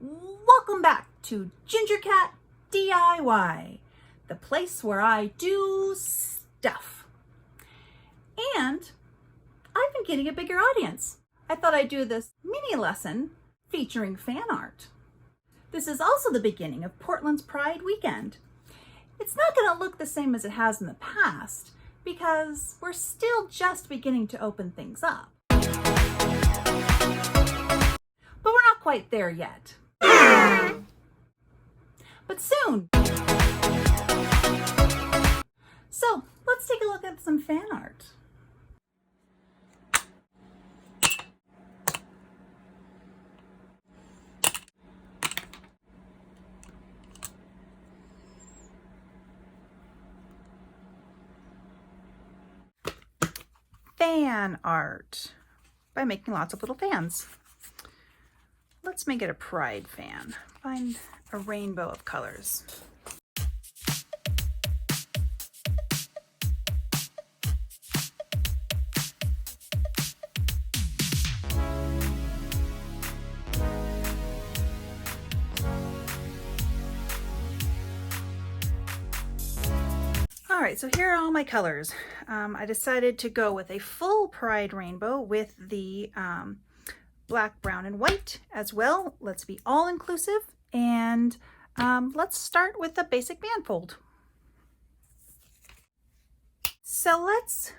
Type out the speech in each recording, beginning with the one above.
Welcome back to GingerCat DIY, the place where I do stuff. And I've been getting a bigger audience. I thought I'd do this mini lesson featuring fan art. This is also the beginning of Portland's Pride Weekend. It's not going to look the same as it has in the past because we're still just beginning to open things up. But we're not quite there yet. But soon. So let's take a look at some fan art. Fan art by making lots of little fans. Let's make it a pride fan. Find a rainbow of colors. All right, so here are all my colors. I decided to go with a full pride rainbow with the black, brown, and white as well. Let's be all inclusive, and let's start with the basic band fold. So let's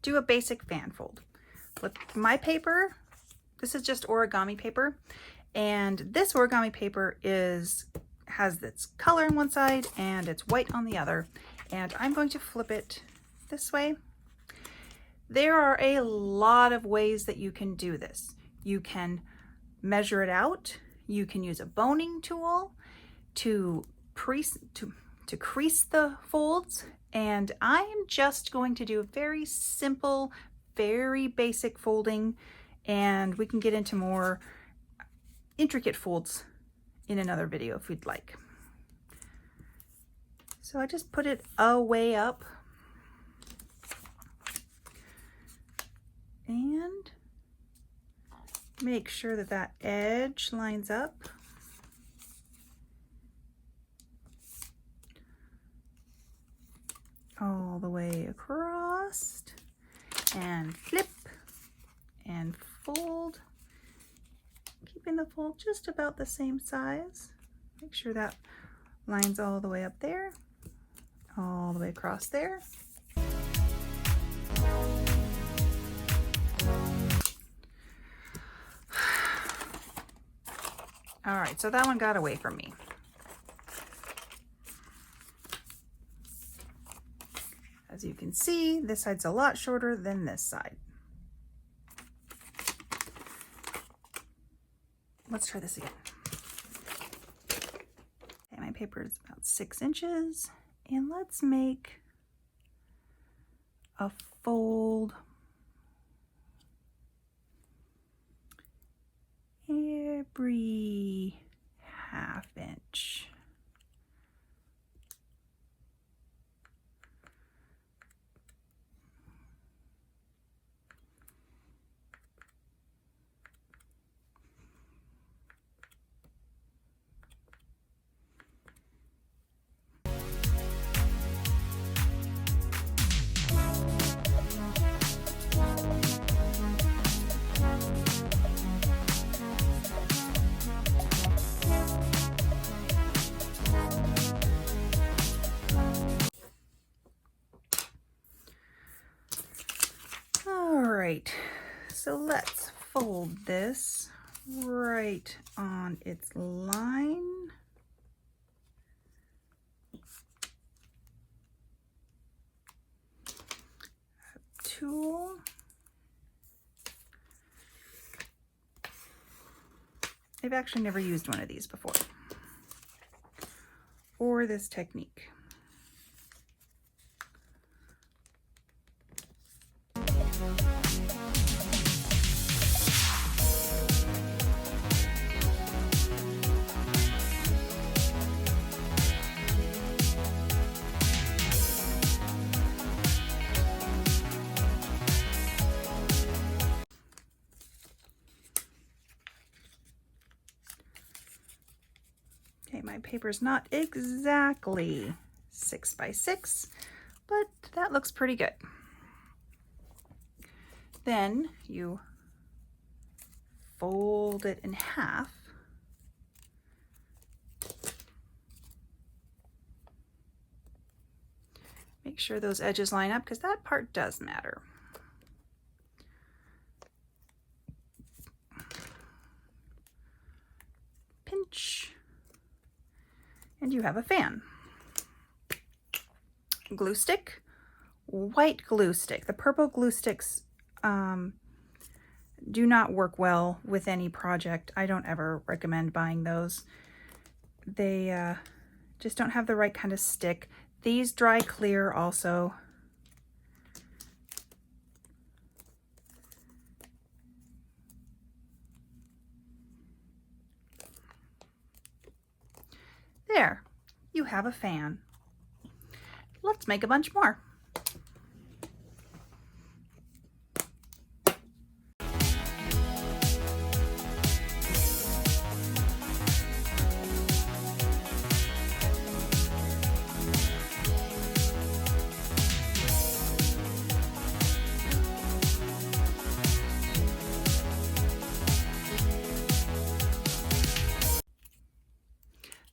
do a basic fan fold. With my paper, this is just origami paper, and this origami paper has its color on one side and it's white on the other, and I'm going to flip it this way. There are a lot of ways that you can do this. You can measure it out. You can use a boning tool to crease the folds, and I'm just going to do a very simple, very basic folding, and we can get into more intricate folds in another video if we'd like. So I just put it a way up and make sure that that edge lines up. All the way across, and flip and fold, keeping the fold just about the same size. Make sure that lines all the way up there, all the way across there. All right, so that one got away from me. As you can see, this side's a lot shorter than this side. Let's try this again. Okay, my paper is about 6 inches, and let's make a fold every ½ inch. Right, so let's fold this right on its line. Tool. I've actually never used one of these before, or this technique. my paper's not exactly 6 by 6, but that looks pretty good. Then you fold it in half. Make sure those edges line up because that part does matter. Pinch. And you have a fan. Glue stick, white glue stick. The purple glue sticks do not work well with any project. I don't ever recommend buying those. They just don't have the right kind of stick. These dry clear also. There, you have a fan. Let's make a bunch more.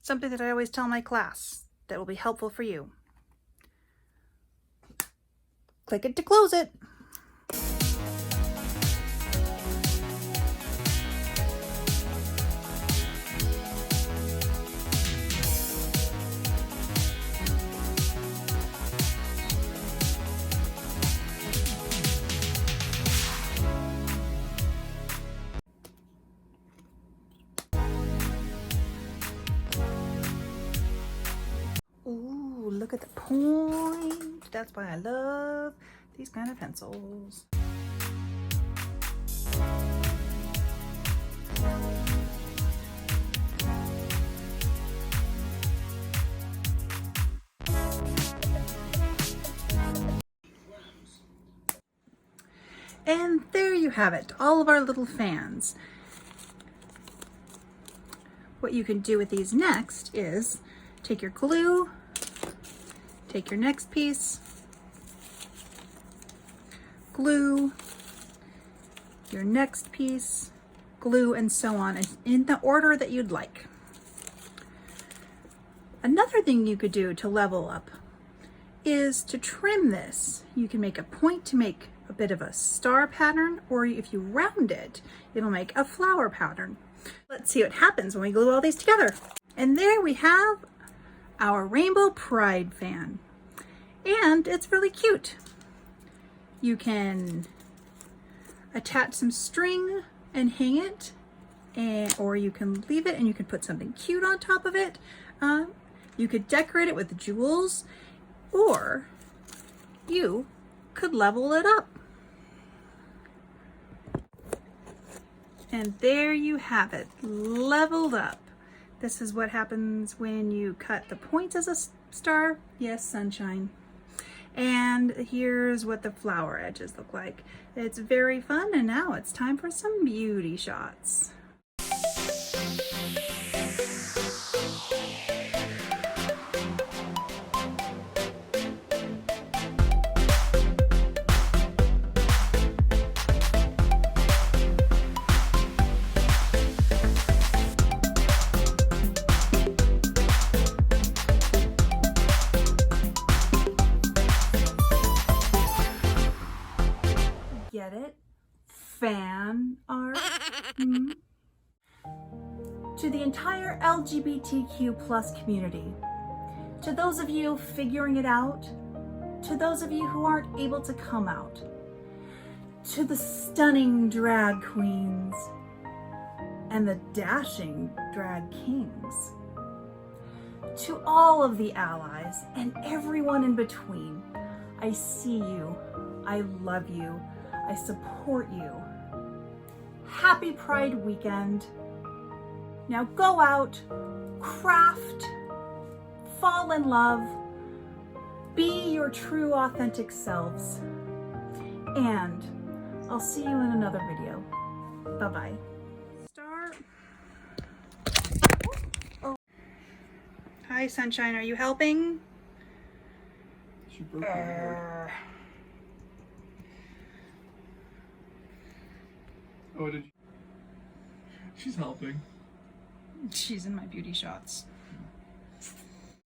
Something that I always tell my class that will be helpful for you. Click it to close it. Ooh, look at the point. That's why I love these kind of pencils. And there you have it, all of our little fans. What you can do with these next is take your glue, take your next piece, glue, your next piece, glue, and so on, in the order that you'd like. Another thing you could do to level up is to trim this. You can make a point to make a bit of a star pattern, or if you round it, it'll make a flower pattern. Let's see what happens when we glue all these together. And there we have our Rainbow Pride fan. And it's really cute. You can attach some string and hang it, or you can leave it and you can put something cute on top of it. You could decorate it with jewels, or you could level it up. And there you have it, leveled up. This is what happens when you cut the points as a star. Yes, sunshine. And here's what the flower edges look like. It's very fun, and now it's time for some beauty shots. Get it? Fan art? To the entire LGBTQ plus community, to those of you figuring it out, to those of you who aren't able to come out, to the stunning drag queens and the dashing drag kings, to all of the allies and everyone in between, I see you, I love you, I support you. Happy Pride weekend. Now go out, craft, fall in love, be your true authentic selves, and I'll see you in another video. Bye-bye. Start. Oh. Hi, Sunshine. Are you helping? She broke my heart. Oh, did you? She's helping. She's in my beauty shots.